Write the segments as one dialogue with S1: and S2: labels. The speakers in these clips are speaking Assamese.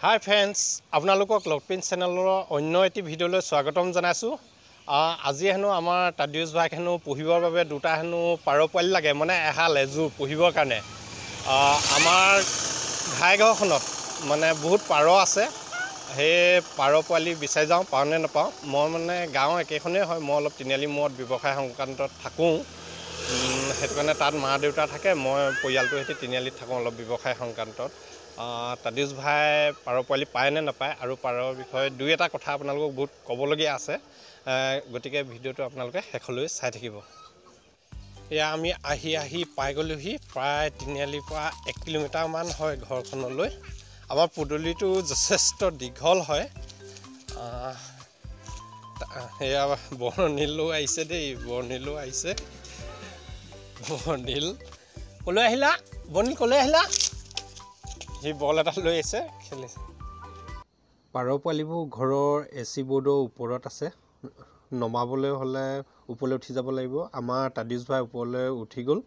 S1: Hi friends, আপোনালোকক লগপিন চেনেলৰ অন্য এটি ভিডিঅ'লৈ স্বাগতম জনাইছো। আজি হেনো আমাৰ তাদিউস ভাই হেনো পঢ়িবৰ বাবে দুটা হেনো পাৰ পোৱালি লাগে মানে এহাল এজোৰ পঢ়িবৰ কাৰণে। আমাৰ ঘাই ঘৰখনত মানে বহুত পাৰ আছে। সেই পাৰ পোৱালি বিচাৰি যাওঁ পাওঁ নে নাপাওঁ। মই মানে গাঁও একেখনেই হয়, মই অলপ তিনিআলি মূৰত ব্যৱসায় সংক্ৰান্তত থাকোঁ। সেইটো কাৰণে তাত মা দেউতা থাকে, মই পৰিয়ালটোৰ সৈতে তিনিআলিত থাকোঁ অলপ ব্যৱসায় সংক্ৰান্তত। তাদিউস ভাই পাৰ পোৱালি পায় নে নাপায় আৰু পাৰৰ বিষয়ে দুই এটা কথা আপোনালোকক বহুত ক'বলগীয়া আছে, গতিকে ভিডিঅ'টো আপোনালোকে শেষলৈ চাই থাকিব। এয়া আমি আহি পাই গ'লোহি, প্ৰায় তিনিআলিৰ পৰা 1 কিলোমিটাৰমান হয় ঘৰখনলৈ। আমাৰ পদূলিটো যথেষ্ট দীঘল হয়। এয়া বৰ্ণিলো আহিছে দেই, বৰ্ণিলো আহিছে। বৰ্ণিল ক'লৈ আহিলা? বৰ্ণিল ক'লৈ আহিলা? সি বল এটা লৈ আহিছে, খেলিছে। পাৰ পোৱালিবোৰ ঘৰৰ AC বৰ্ডৰ ওপৰত আছে। নমাবলৈ হ'লে ওপৰলৈ উঠি যাব লাগিব। আমাৰ তাদিউস ভাই ওপৰলৈ উঠি গ'ল,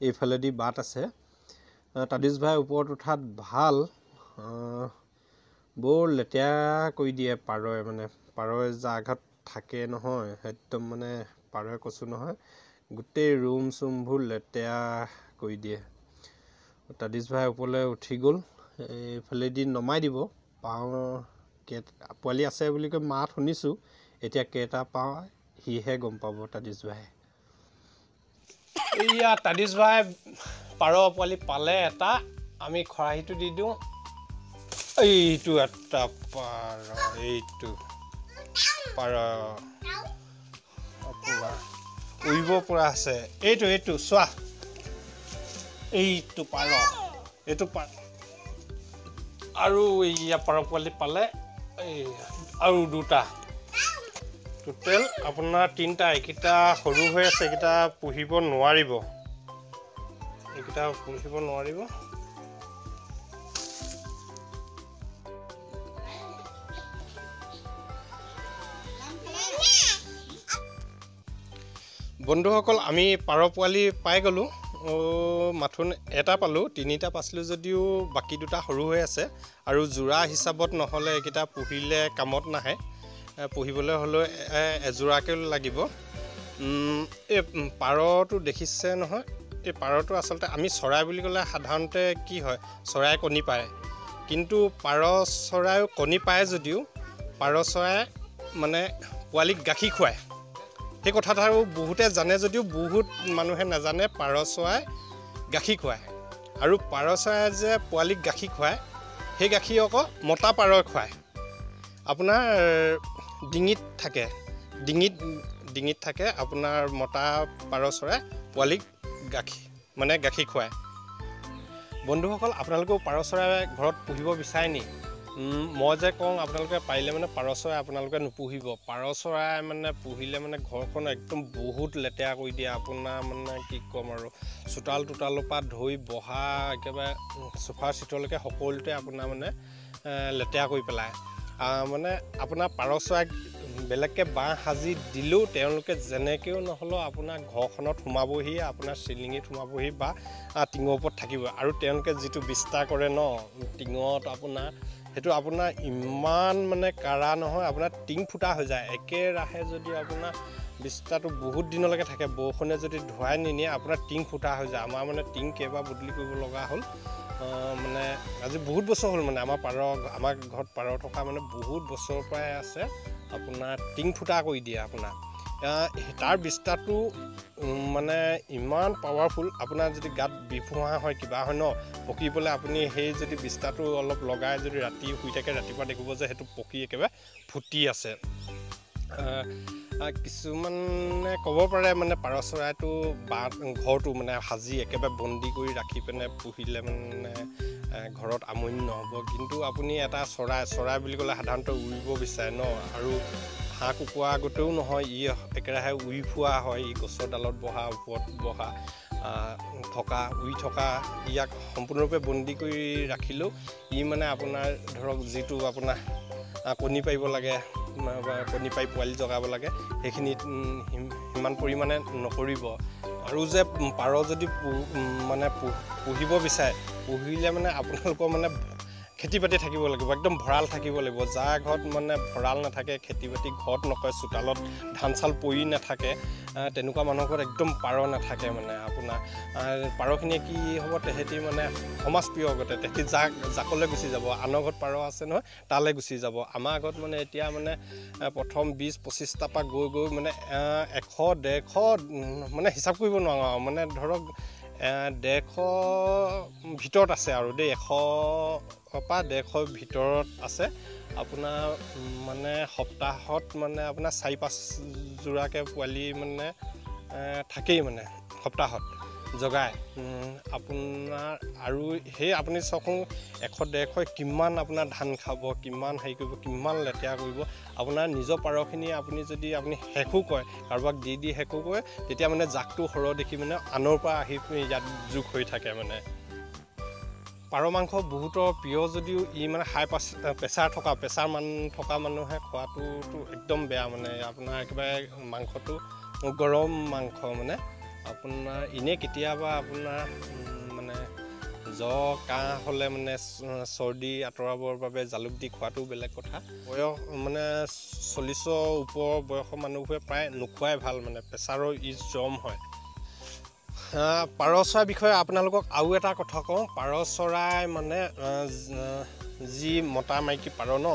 S1: এইফালেদি বাট আছে। তাদিউস ভাই ওপৰত উঠাত ভাল, বৰ লেতেৰা কৰি দিয়ে পাৰই, মানে পাৰই জাগাত থাকে নহয়, একদম মানে পাৰই কৈছোঁ নহয়, গোটেই ৰুম চুমবোৰ লেতেৰা কৰি দিয়ে। তাদিউস ভাই ওপৰলৈ উঠি গ'ল, এইফালেদি নমাই দিব। পাওঁ পোৱালি আছে বুলি কৈ মাত শুনিছোঁ, এতিয়া কেইটা পাওঁ সিহে গম পাব তাদিউস ভাই। এইয়া তাদিউস ভাই পাৰ পোৱালি পালে এটা, আমি খৰাহিটো দি দিওঁ। এইটো এটা পাৰ, এইটো পাৰ আপোনাৰ উৰিব পৰা আছে। এইটো চোৱা, এইটো পাৰ, এইটো পাৰ। আৰু এইয়া পাৰ পোৱালি পালে, এই আৰু দুটা, টোটেল আপোনাৰ 3টা। এইকেইটা সৰু হৈ আছে, এইকেইটা পুহিব নোৱাৰিব, বন্ধুসকল আমি পাৰ পোৱালি পাই গ'লোঁ। মাথোন এটা পালোঁ, 3টা পাইছিলোঁ যদিও বাকী 2টা সৰু হৈ আছে। আৰু যোৰা হিচাপত নহ'লে এইকেইটা পুহিলে কামত নাহে, পুহিবলৈ হ'লেও এযোৰাকৈ লাগিব। এই পাৰটো দেখিছে নহয়, এই পাৰটো আচলতে আমি চৰাই বুলি ক'লে সাধাৰণতে কি হয়, চৰাই কণী পাৰে। কিন্তু পাৰ চৰাইও কণী পাৰে যদিও পাৰ চৰাই মানে পোৱালিক গাখীৰ খুৱায়। সেই কথাটো বহুতে জানে যদিও বহুত মানুহে নাজানে, পাৰ চৰাই গাখীৰ খুৱায়। আৰু পাৰ চৰাই যে পোৱালিক গাখীৰ খুৱায়, সেই গাখীৰ আকৌ মতা পাৰই খুৱায়। আপোনাৰ ডিঙিত থাকে আপোনাৰ মতা পাৰ চৰাই পোৱালিক গাখীৰ খুৱায়। বন্ধুসকল আপোনালোকেও পাৰ চৰাই ঘৰত পুহিব বিচাৰে নি? মই যে কওঁ আপোনালোকে পাৰিলে মানে পাৰ চৰাই আপোনালোকে নুপুহিব। পাৰ চৰাই মানে পুহিলে মানে ঘৰখন একদম বহুত লেতেৰা কৰি দিয়ে। আপোনাৰ মানে কি ক'ম আৰু, চোতালৰ পৰা ধৰি বহা একেবাৰে চোফাৰ চিটলৈকে সকলোতে আপোনাৰ মানে লেতেৰা কৰি পেলায়। মানে আপোনাৰ পাৰ চৰাইক বেলেগকৈ বাঁহ সাজি দিলেও তেওঁলোকে যেনেকৈও নহ'লেও আপোনাৰ ঘৰখনত সোমাবহি, আপোনাৰ চিলিঙিত সোমাবহি বা টিঙৰ ওপৰত থাকিব। আৰু তেওঁলোকে যিটো বিস্তাৰ কৰে ন টিঙত, সেইটো আপোনাৰ ইমান মানে কাঢ়া নহয়, আপোনাৰ টিং ফুটা হৈ যায় একেৰাহে। যদি আপোনাৰ বিস্তাৰটো বহুত দিনলৈকে থাকে, বৰষুণে যদি ধুৱাই নিনিয়ে আপোনাৰ টিং ফুটা হৈ যায়। আমাৰ মানে টিং কেইবাৰ বদলি কৰিব লগা হ'ল, মানে আজি বহুত বছৰ হ'ল। মানে আমাৰ ঘৰত পাৰ থকা মানে বহুত বছৰৰ পৰাই আছে। আপোনাৰ টিং ফুটা কৰি দিয়ে আপোনাৰ। তাৰ বিস্তাৰটো মানে ইমান পাৱাৰফুল, আপোনাৰ যদি গাত বিফোঁহা হয় কিবা হয় ন, পকিবলৈ আপুনি সেই যদি বিস্তাৰটো অলপ লগাই যদি ৰাতি শুই থাকে, ৰাতিপুৱা দেখিব যে সেইটো পকি একেবাৰে ফুটি আছে। কিছুমানে ক'ব পাৰে মানে পাৰ চৰাইটো ঘৰটো মানে সাজি একেবাৰে বন্দী কৰি ৰাখি পিনে পুহিলে মানে ঘৰত আমনি নহ'ব। কিন্তু আপুনি এটা চৰাই বুলি ক'লে সাধাৰণতে উৰিব বিচাৰে ন, আৰু হাঁহ কুকুৰা আগতেও নহয়, ই একেৰাহে উৰি ফুৰা হয়। ই গছৰ ডালত বহা, ওপৰত বহা, উৰি থকা, ইয়াক সম্পূৰ্ণৰূপে বন্দী কৰি ৰাখিলেও ই মানে আপোনাৰ ধৰক যিটো আপোনাৰ কণী পাৰিব লাগে, কণী পাৰি পোৱালি জগাব লাগে, সেইখিনিত সিমান পৰিমাণে নকৰিব। আৰু যে পাৰ যদি মানে পুহিব বিচাৰে, পুহিলে মানে আপোনালোকৰ মানে খেতি বাতি থাকিব লাগিব, একদম ভঁৰাল থাকিব লাগিব। যাৰ ঘৰত মানে ভঁৰাল নাথাকে, খেতি বাতি ঘৰত নকৰে, চোতালত ধান চাউল পৰি নাথাকে, তেনেকুৱা মানুহৰ ঘৰত একদম পাৰ নাথাকে। মানে আপোনাৰ পাৰখিনিয়ে কি হ'ব, তেহেঁতি মানে সমাজপ্ৰিয় আগতে তেহেঁতি জাকলৈ গুচি যাব। আনৰ ঘৰত পাৰ আছে নহয়, তালৈ গুচি যাব। আমাৰ আগত মানে এতিয়া মানে প্ৰথম 20-25টাৰ পৰা গৈ গৈ মানে 100-150 মানে হিচাপ কৰিব নোৱাৰোঁ আৰু মানে ধৰক 150 ভিতৰত আছে আৰু দেই, 100 পৰা 150 ভিতৰত আছে। আপোনাৰ মানে সপ্তাহত মানে আপোনাৰ 4-5 যোৰাকৈ পোৱালি মানে থাকেই মানে সপ্তাহত জগাই আপোনাৰ। আৰু সেই আপুনি চাওকচোন 100-150 কিমান আপোনাৰ ধান খাব, কিমান হেৰি কৰিব, কিমান লেতেৰা কৰিব। আপোনাৰ নিজৰ পাৰখিনি আপুনি যদি আপুনি শেষো কৰে, কাৰোবাক দি শেষো কৰে, তেতিয়া মানে জাকটো সৰহ দেখি মানে আনৰ পৰা আহি ইয়াত যোগ হৈ থাকে। মানে পাৰ মাংস বহুতৰ প্ৰিয় যদিও ই মানে হাই প্ৰেছাৰ থকা মানুহে খোৱাটোতো একদম বেয়া। মানে আপোনাৰ একেবাৰে মাংসটো গৰম মাংস মানে আপোনাৰ এনেই কেতিয়াবা আপোনাৰ মানে জ্বৰ কাহ হ'লে মানে চৰ্দি আঁতৰাবৰ বাবে জালুক দি খোৱাটো বেলেগ কথা। বয়স মানে 40ৰ ওপৰৰ বয়সৰ মানুহবোৰে প্ৰায় নোখোৱাই ভাল, মানে প্ৰেছাৰৰ জম হয়। পাৰ চৰাইৰ বিষয়ে আপোনালোকক আৰু এটা কথা কওঁ। পাৰ চৰাই মানে যি মতা মাইকী পাৰ ন,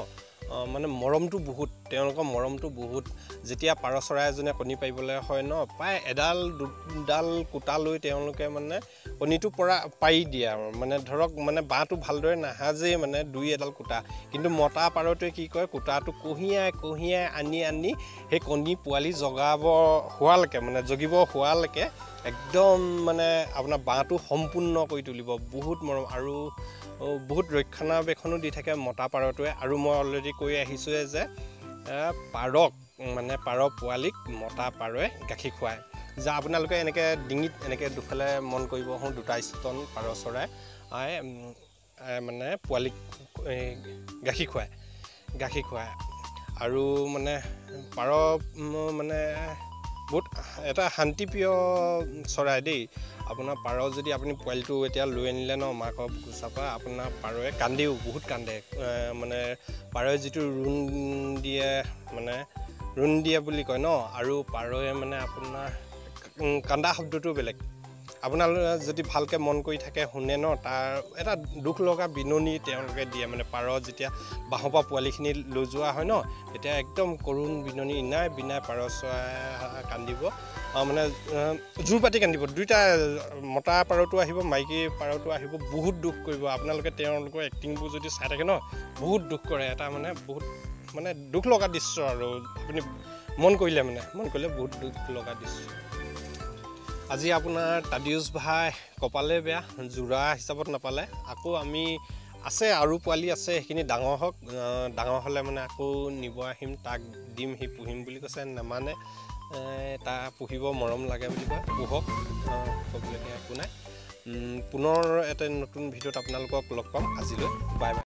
S1: মানে মৰমটো বহুত, তেওঁলোকৰ মৰমটো বহুত। যেতিয়া পাৰ চৰাই এজনে কণী পাৰিবলৈ হয় ন, প্ৰায় এডাল দুডাল কুটা লৈ তেওঁলোকে মানে কণীটো পাৰি দিয়ে আৰু মানে ধৰক মানে বাঁহটো ভালদৰে নাসাজেই মানে 2-এডাল কুটা। কিন্তু মতা পাৰটোৱে কি কৰে, কুটাটো কঢ়িয়াই আনি সেই কণী পোৱালি জগিব হোৱালৈকে একদম মানে আপোনাৰ বাঁহটো সম্পূৰ্ণ কৰি তুলিব। বহুত মৰম আৰু বহুত ৰক্ষণাবেক্ষণো দি থাকে মতা পাৰটোৱে। আৰু মই অলৰেডি কৈ আহিছোঁৱে যে পাৰ পোৱালিক মতা পাৰৱে গাখীৰ খুৱায়। যে আপোনালোকে এনেকৈ ডিঙিত এনেকৈ দুফালে মন কৰিব, 2টা স্তন পাৰ চৰাই মানে পোৱালিক গাখীৰ খুৱায়। আৰু মানে পাৰ মানে বহুত এটা শান্তিপ্ৰিয় চৰাই দেই। আপোনাৰ পাৰ যদি আপুনি পোৱালিটো এতিয়া লৈ আনিলে ন মাকৰ কোচাৰ পৰা, আপোনাৰ পাৰৱে কান্দেও, বহুত কান্দে। মানে পাৰৱে যিটো ৰুণ দিয়ে বুলি কয় ন, আৰু পাৰৱে মানে আপোনাৰ কান্দা শব্দটো বেলেগ। আপোনালোকে যদি ভালকৈ মন কৰি থাকে শুনে ন, তাৰ এটা দুখ লগা বিননি তেওঁলোকে দিয়ে। মানে পাৰ যেতিয়া বাঁহৰ পৰা পোৱালিখিনি লৈ যোৱা হয় ন, তেতিয়া একদম কৰুণ বিননি, ইনাই বিনাই পাৰ চৰাই কান্দিব, মানে জোৰ পাতি কান্দিব। 2টা মতা পাৰটো আহিব, মাইকী পাৰটো আহিব, বহুত দুখ কৰিব। আপোনালোকে তেওঁলোকৰ এক্টিংবোৰ যদি চাই থাকে ন, বহুত দুখ কৰে। এটা মানে বহুত মানে দুখ লগা দৃশ্য আৰু আপুনি মন কৰিলে বহুত দুখ লগা দৃশ্য। আজি আপোনাৰ তাদিউছ ভাই কপালে বেয়া, যোৰা হিচাপত নাপালে। আকৌ আমি আছে আৰু পোৱালি আছে, সেইখিনি ডাঙৰ হওক, ডাঙৰ হ'লে মানে আকৌ নিব আহিম, তাক দিম, সি পুহিম বুলি কৈছে, নামানে। তাক পুহিব মৰম লাগে বুলি কয়, পুহক, ক'বলগীয়া একো নাই। পুনৰ এটা নতুন ভিডিঅ'ত আপোনালোকক লগ পাম। আজিলৈ বাই বাই।